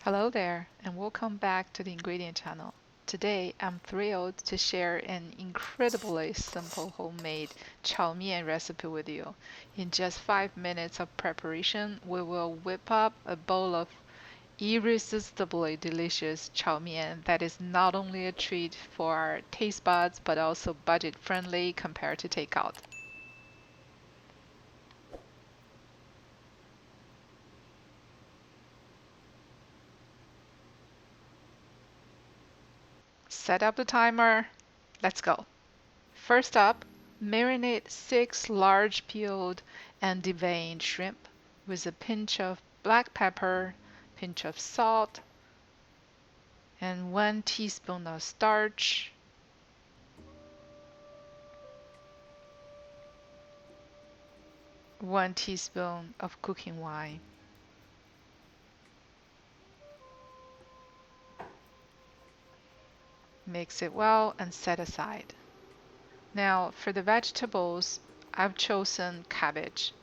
Hello there, and welcome back to the ingredient channel. Today, I'm thrilled to share an incredibly simple homemade chow mein recipe with you. In just 5 minutes of preparation, we will whip up a bowl of irresistibly delicious chow mein that is not only a treat for our taste buds but also budget friendly compared to takeout. Set up the timer. Let's go. First up, marinate 6 large peeled and deveined shrimp with a pinch of black pepper, pinch of salt, and 1 teaspoon of starch, 1 teaspoon of cooking wine. Mix it well and set aside. Now for the vegetables, I've chosen cabbage.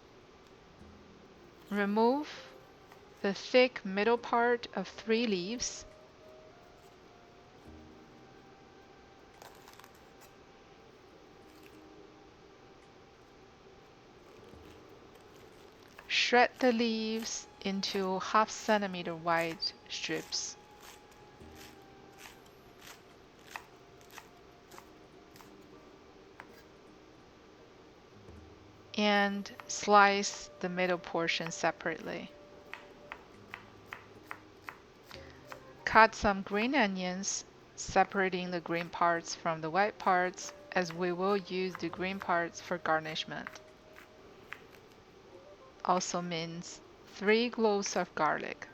Remove the thick middle part of 3 leaves. Shred the leaves into ½ centimeter wide strips. And slice the middle portion separately. Cut some green onions, separating the green parts from the white parts, as we will use the green parts for garnishment. Also mince 3 cloves of garlic.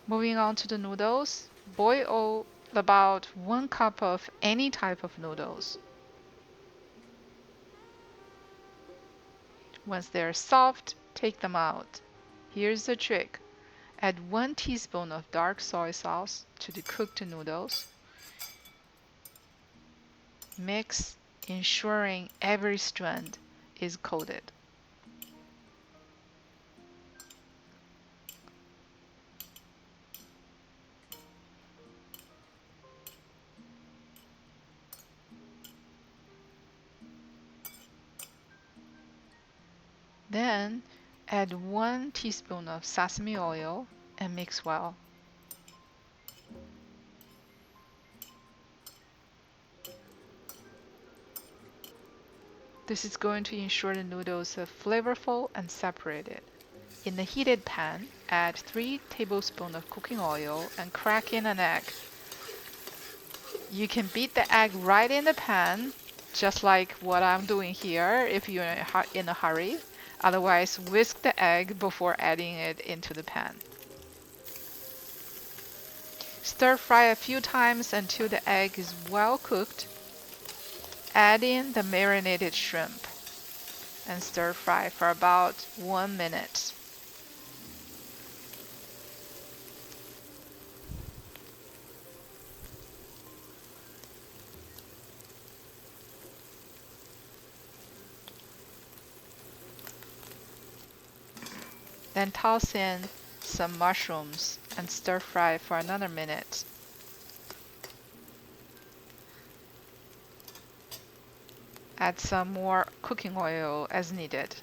Moving on to the noodles, boil about 1 cup of any type of noodles. Once they're soft, take them out. Here's the trick. Add 1 teaspoon of dark soy sauce to the cooked noodles. Mix, ensuring every strand is coated. Then add 1 teaspoon of sesame oil and mix well. This is going to ensure the noodles are flavorful and separated. In the heated pan, add 3 tablespoons of cooking oil and crack in an egg. You can beat the egg right in the pan, just like what I'm doing here if you're in a hurry. Otherwise, whisk the egg before adding it into the pan. Stir fry a few times until the egg is well cooked. Add in the marinated shrimp and stir fry for about 1 minute. Then toss in some mushrooms and stir fry for another minute. Add some more cooking oil as needed.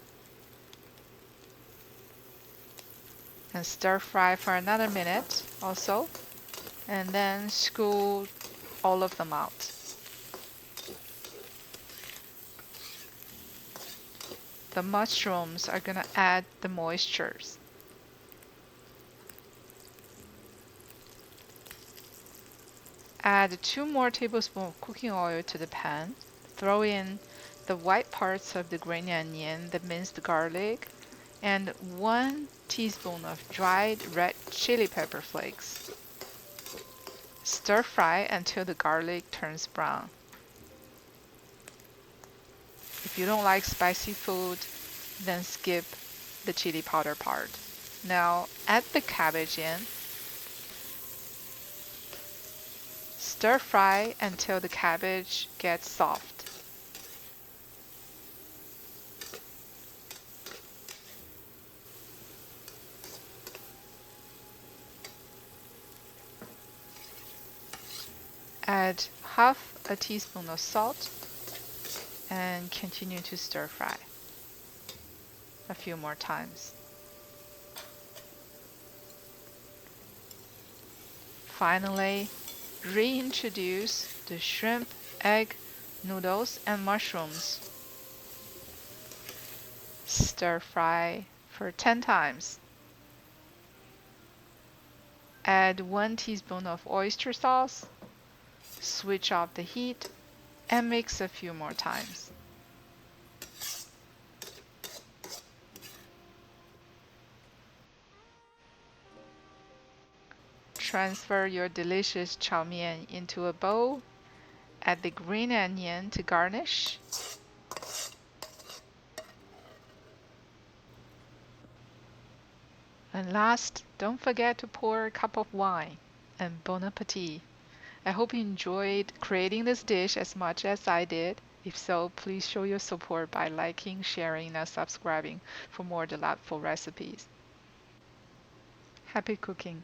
And stir fry for another minute also. And then scoop all of them out. The mushrooms are going to add the moistures. Add 2 more tablespoons of cooking oil to the pan. Throw in the white parts of the green onion, the minced garlic, and 1 teaspoon of dried red chili pepper flakes. Stir fry until the garlic turns brown. If you don't like spicy food, then skip the chili powder part. Now add the cabbage in. Stir fry until the cabbage gets soft. Add half a teaspoon of salt and continue to stir fry a few more times. Finally, reintroduce the shrimp, egg, noodles, and mushrooms. Stir fry for 10 times. Add 1 teaspoon of oyster sauce. Switch off the heat and mix a few more times. Transfer your delicious chow mein into a bowl. Add the green onion to garnish. And last, don't forget to pour a cup of wine. And bon appetit! I hope you enjoyed creating this dish as much as I did. If so, please show your support by liking, sharing, and subscribing for more delightful recipes. Happy cooking!